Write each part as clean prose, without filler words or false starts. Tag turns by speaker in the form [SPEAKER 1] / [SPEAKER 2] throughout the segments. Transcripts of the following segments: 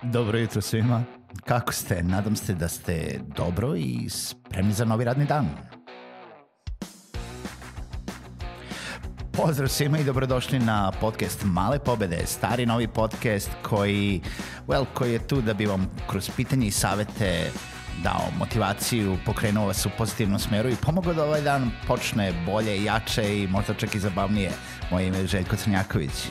[SPEAKER 1] Dobro jutro svima. Kako ste? Nadam se da ste dobro i spremni za novi radni dan. Pozdrav svima i dobrodošli na podcast Male pobede, stari novi podcast koji je tu da bi vam kroz pitanje i savete dao motivaciju, pokrenuo vas u pozitivnom smeru i pomogao da ovaj dan počne bolje, jače i možda čak i zabavnije. Moje ime je Željko Crnjaković.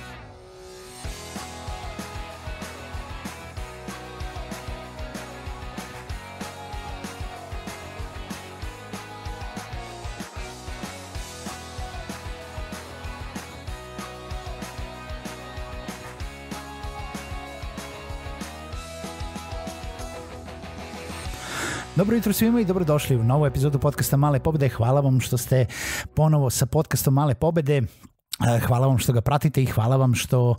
[SPEAKER 1] Dobro jutro svima i dobrodošli u novu epizodu podcasta Male pobede. Hvala vam što ste ponovo sa podcastom Male pobede. Hvala vam što ga pratite i hvala vam što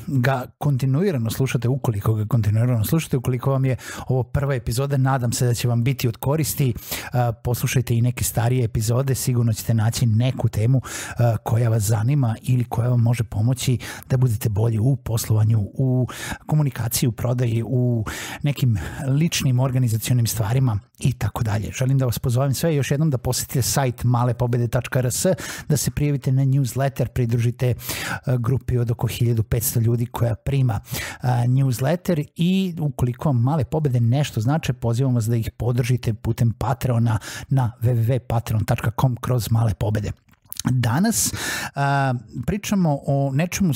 [SPEAKER 1] ga kontinuirano slušate, ukoliko ga kontinuirano slušate, ukoliko vam je ovo prva epizoda, nadam se da će vam biti od koristi. Poslušajte i neke starije epizode, sigurno ćete naći neku temu koja vas zanima ili koja vam može pomoći da budete bolji u poslovanju, u komunikaciji, u prodaji, u nekim ličnim organizacionim stvarima i tako dalje. Želim da vas pozovem sve još jednom da posetite sajt malepobede.rs, da se prijavite na newsletter, pridružite grupi od oko 1500 ljudi koja prima newsletter i ukoliko vam Male pobede nešto znače, pozivam vas da ih podržite putem Patreona na www.patreon.com/male pobede. Danas pričamo o nečemu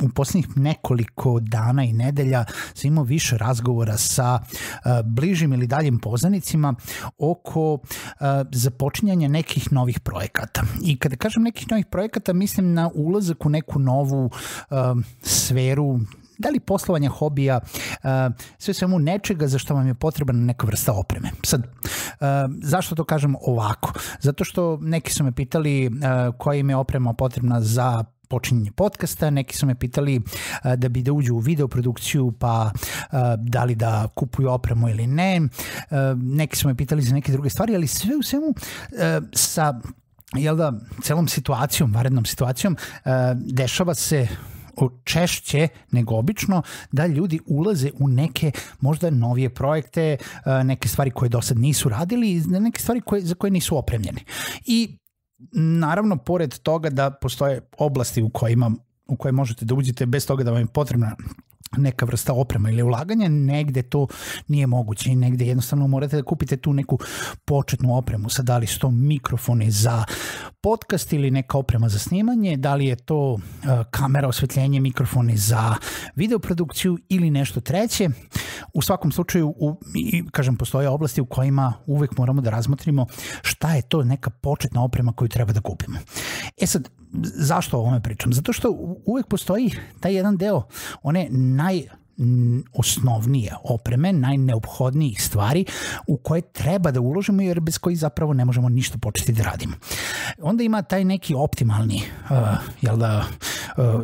[SPEAKER 1] u posljednjih nekoliko dana i nedelja sam imao više razgovora sa bližim ili daljim poznanicima oko započinjanja nekih novih projekata. I kada kažem nekih novih projekata, mislim na ulazak u neku novu sferu, da li poslovanja, hobija, sve svemu nečega za što vam je potrebna neka vrsta opreme. Sad, zašto to kažem ovako? Zato što neki su me pitali koja im je oprema potrebna za počinjenje podcasta, neki su me pitali da bi da uđu u videoprodukciju, pa da li da kupuju opremu ili ne. Neki su me pitali za neke druge stvari, ali sve u svemu sa celom situacijom, vanrednom situacijom, dešava se češće nego obično da ljudi ulaze u neke možda novije projekte, neke stvari koje do sad nisu radili i neke stvari za koje nisu opremljeni. I naravno, pored toga da postoje oblasti u koje možete da uđete bez toga da vam je potrebna neka vrsta oprema ili ulaganja, negde to nije moguće i negde jednostavno morate da kupite tu neku početnu opremu. Sad, da li su to mikrofoni za podcast ili neka oprema za snimanje, da li je to kamera, osvetljenje, mikrofoni za videoprodukciju ili nešto treće. U svakom slučaju, postoje oblasti u kojima uvek moramo da razmotrimo šta je to neka početna oprema koju treba da kupimo. Sad, zašto o ovome pričam? Zato što uvek postoji taj jedan deo, one najosnovnije opreme, najneophodnijih stvari u koje treba da uložimo jer bez kojih zapravo ne možemo ništa početi da radimo. Onda ima taj neki optimalni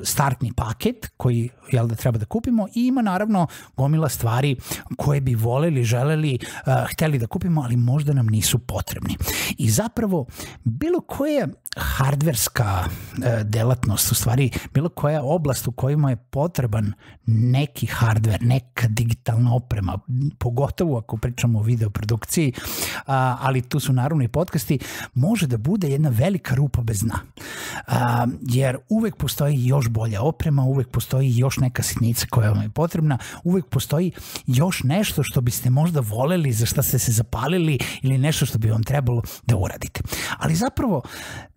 [SPEAKER 1] startni paket koji treba da kupimo i ima naravno gomila stvari koje bi voleli, želeli, hteli da kupimo, ali možda nam nisu potrebni. I zapravo bilo koja hardverska delatnost, u stvari bilo koja oblast u kojima je potreban neki hardver, neka digitalna oprema, pogotovo ako pričamo o videoprodukciji, ali tu su naravno i podcasti, može da bude jedna velika rupa bez dna. Jer uvek postoji još bolja oprema, uvek postoji još neka sitnica koja vam je potrebna, uvek postoji još nešto što biste možda voleli, za šta ste se zapalili ili nešto što bi vam trebalo da uradite. Ali zapravo,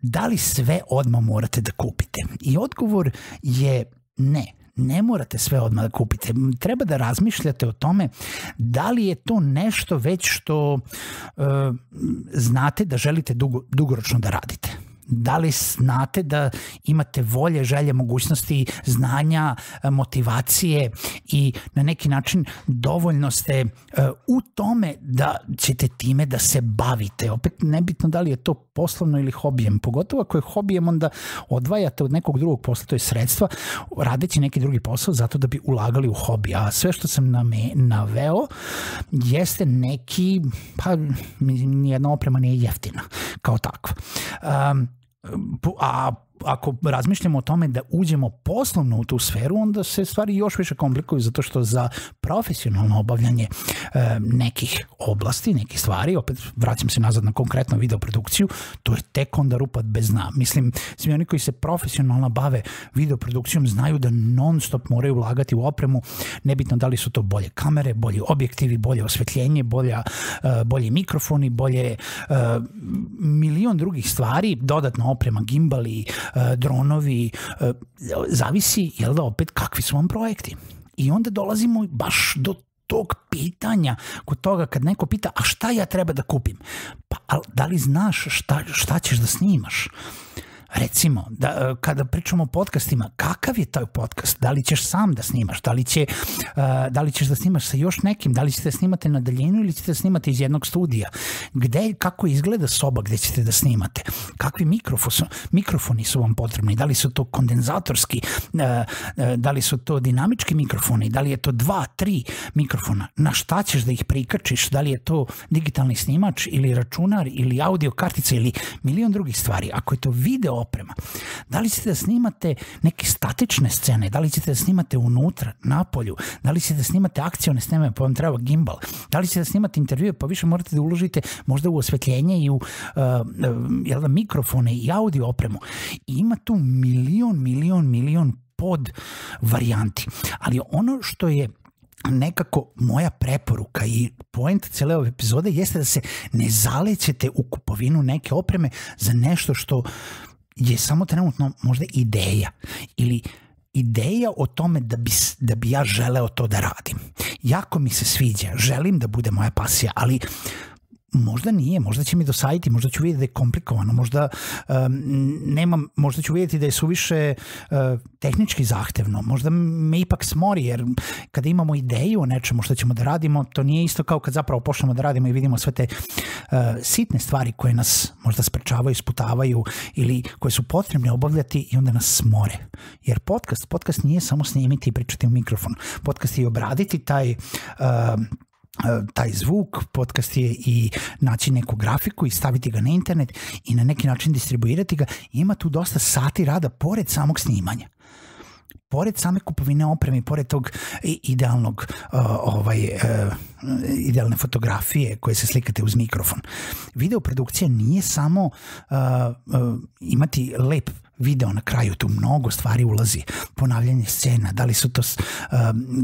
[SPEAKER 1] da li sve odmah morate da kupite? I odgovor je ne. Ne morate sve odmah da kupite. Treba da razmišljate o tome da li je to nešto već što znate da želite dugoročno da radite. Da li znate da imate volje, želje, mogućnosti, znanja, motivacije i na neki način dovoljno ste u tome da ćete time da se bavite. Opet nebitno da li je to poslovno ili hobijem. Pogotovo ako je hobijem, onda odvajate od nekog drugog posla, to je sredstva, radeći neki drugi posao zato da bi ulagali u hobi. A sve što sam naveo jeste neki, nijedna oprema nije jeftina kao takva. A ako razmišljamo o tome da uđemo poslovno u tu sferu, onda se stvari još više komplikuju, zato što za profesionalno obavljanje nekih oblasti, nekih stvari, opet vraćam se nazad na konkretnu videoprodukciju, to je tek onda rupa bez dna. Mislim, svi oni koji se profesionalno bave videoprodukcijom znaju da non stop moraju ulagati u opremu, nebitno da li su to bolje kamere, bolji objektivi, bolje osvetljenje, bolji mikrofoni, bolje milion drugih stvari, dodatna oprema, gimbali, dronovi, zavisi, jel da, opet kakvi su vam projekti. I onda dolazimo baš do tog pitanja, kod toga kad neko pita, a šta ja treba da kupim? Pa da li znaš šta ćeš da snimaš? Recimo, kada pričamo o podcastima, kakav je taj podcast? Da li ćeš sam da snimaš? Da li ćeš da snimaš sa još nekim? Da li ćete snimati na daljinu ili ćete snimati iz jednog studija? Kako izgleda soba gde ćete da snimate? Kakvi mikrofoni su vam potrebni? Da li su to kondenzatorski? Da li su to dinamički mikrofoni? Da li je to 2, 3 mikrofona? Na šta ćeš da ih prikačiš? Da li je to digitalni snimač ili računar ili audio kartica ili milion drugih stvari? Ako je to video oprema, da li ćete da snimate neke statične scene, da li ćete da snimate unutra, napolju, da li ćete da snimate akcione sneme pa vam treba gimbal, da li ćete da snimate intervjue pa više morate da uložite možda u osvetljenje i u mikrofone i audio opremu. I ima tu milion pod varijanti. Ali ono što je nekako moja preporuka i point cele ove epizode jeste da se ne zalećete u kupovinu neke opreme za nešto što je samo trenutno možda ideja ili ideja o tome da bi ja želeo to da radim. Jako mi se sviđa, želim da bude moja pasija, ali možda nije, možda će mi dosaditi, možda ću vidjeti da je komplikovano, možda ću vidjeti da je suviše tehnički zahtevno, možda me ipak smori, jer kada imamo ideju o nečemu što ćemo da radimo, to nije isto kao kad zapravo počnemo da radimo i vidimo sve te sitne stvari koje nas možda sprečavaju, sputavaju ili koje su potrebne obavljati i onda nas smore. Jer podcast nije samo snimiti i pričati u mikrofon. Podcast je i obraditi taj zvuk, podcast je i naći neku grafiku i staviti ga na internet i na neki način distribuirati ga. Ima tu dosta sati rada pored samog snimanja. Pored same kupovine opreme, pored tog idealne fotografije koje se slikate uz mikrofon. Videoprodukcija nije samo imati lep video na kraju, tu mnogo stvari ulazi, ponavljanje scena,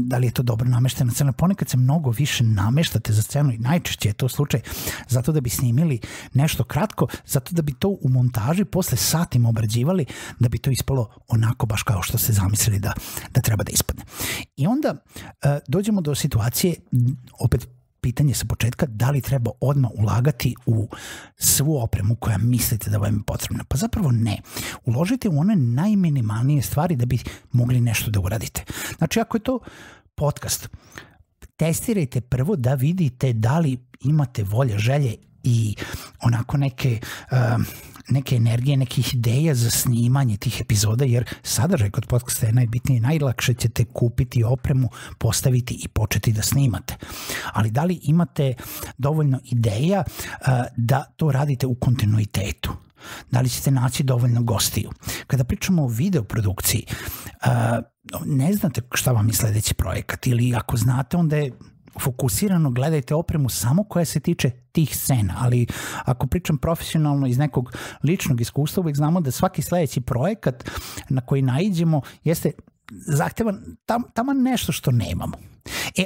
[SPEAKER 1] da li je to dobro nameštena scena, ponekad se mnogo više nameštate za scenu i najčešće je to slučaj zato da bi snimili nešto kratko, zato da bi to u montaži posle satima obrađivali, da bi to ispalo onako baš kao što ste zamislili da treba da ispadne. I onda dođemo do situacije, opet pitanje sa početka, da li treba odmah ulagati u svu opremu koja mislite da vam je potrebna? Pa zapravo ne. Uložite u one najminimalnije stvari da bi mogli nešto da uradite. Znači, ako je to podcast, testirajte prvo da vidite da li imate volje, želje i onako neke energije, nekih ideja za snimanje tih epizoda, jer sadržaj kod podcasta je najbitniji, najlakše ćete kupiti opremu, postaviti i početi da snimate. Ali da li imate dovoljno ideja da to radite u kontinuitetu? Da li ćete naći dovoljno gostiju? Kada pričamo o videoprodukciji, ne znate šta vam je sledeći projekat, ili ako znate, onda je fokusirano gledajte opremu samo koja se tiče tih scena, ali ako pričam profesionalno iz nekog ličnog iskustva, uvijek znamo da svaki sledeći projekat na koji naiđemo jeste zahtevan tamo nešto što nemamo.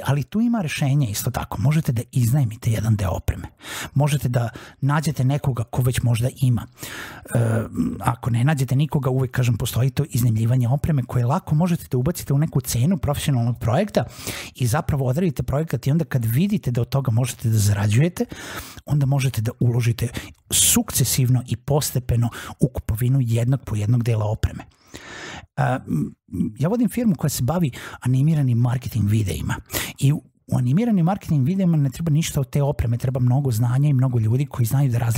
[SPEAKER 1] Ali tu ima rešenje isto tako. Možete da iznajmite jedan deo opreme. Možete da nađete nekoga ko već možda ima. Ako ne nađete nikoga, uvijek kažem, postoji to iznajmljivanje opreme koje lako možete da ubacite u neku cenu profesionalnog projekta i zapravo odradite projekat i onda kad vidite da od toga možete da zarađujete, onda možete da uložite sukcesivno i postepeno u kupovinu jednog po jednog dela opreme. Ja vodim firmu koja se bavi animiranim marketing videima i u animiranim marketing videima ne treba ništa od te opreme, treba mnogo znanja i mnogo ljudi koji znaju da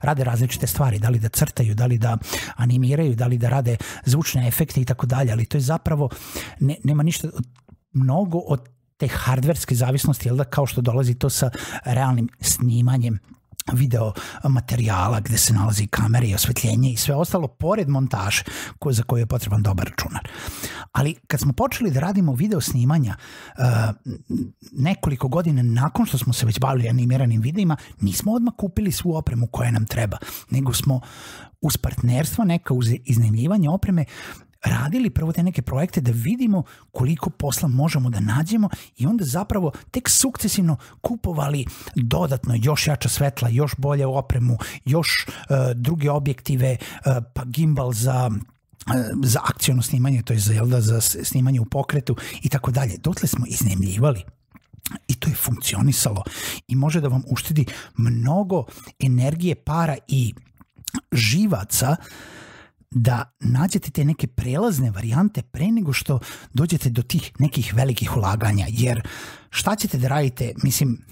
[SPEAKER 1] rade različite stvari, da li da crtaju, da li da animiraju, da li da rade zvučne efekte i tako dalje, ali to je zapravo, nema ništa mnogo od te hardverske zavisnosti, jel da, kao što dolazi to sa realnim snimanjem video materijala gde se nalazi kamere i osvetljenje i sve ostalo pored montaže za koju je potreban dobar računar. Ali kad smo počeli da radimo video snimanja nekoliko godina nakon što smo se već bavili animiranim videima, nismo odmah kupili svu opremu koja nam treba, nego smo uz partnerstva, neka uz iznajmljivanje opreme, radili prvo te neke projekte da vidimo koliko posla možemo da nađemo i onda zapravo tek sukcesivno kupovali dodatno još jača svetla, još bolje opremu, još druge objektive, pa gimbal za akciono snimanje, to je za snimanje u pokretu i tako dalje. Dotle smo iznajmljivali. I to je funkcionisalo i može da vam uštedi mnogo energije, para i živaca da nađete te neke prelazne varijante pre nego što dođete do tih nekih velikih ulaganja, jer šta ćete da radite, mislim,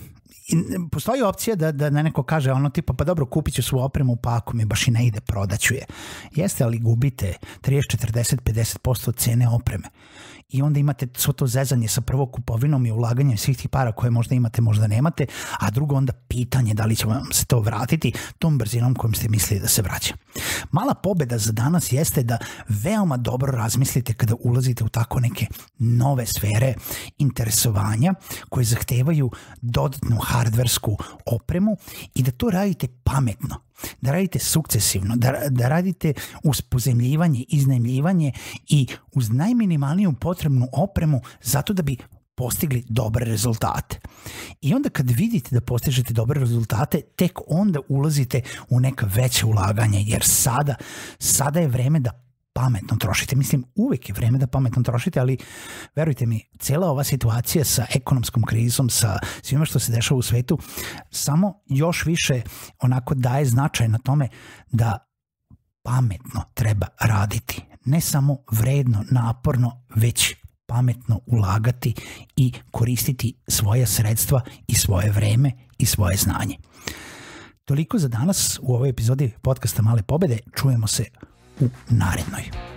[SPEAKER 1] postoji opcija da neko kaže ono tipa pa dobro kupit ću svu opremu pa ako mi baš i ne ide prodaću je. Jeste, ali gubite 30, 40, 50% cene opreme i onda imate svo to zezanje sa prvo kupovinom i ulaganjem svih tih para koje možda imate, možda nemate, a drugo onda pitanje da li će vam se to vratiti tom brzinom kojom ste mislili da se vraća. Mala pobeda za danas jeste da veoma dobro razmislite kada ulazite u tako neke nove sfere interesovanja koje zahtevaju dodatnu hardversku opremu i da to radite pametno, da radite sukcesivno, da radite uz pozemljivanje, iznajmljivanje i uz najminimalniju potrebnu opremu zato da bi postigli dobre rezultate. I onda kad vidite da postižete dobre rezultate, tek onda ulazite u neka veća ulaganja, jer sada je vreme da pametno trošite. Mislim, uvek je vreme da pametno trošite, ali verujte mi, cela ova situacija sa ekonomskom krizom, sa svima što se dešava u svetu, samo još više onako daje značaj na tome da pametno treba raditi. Ne samo vredno, naporno, već pametno ulagati i koristiti svoja sredstva i svoje vreme i svoje znanje. Toliko za danas u ovoj epizodi podcasta Male pobede. Čujemo se u narednoj.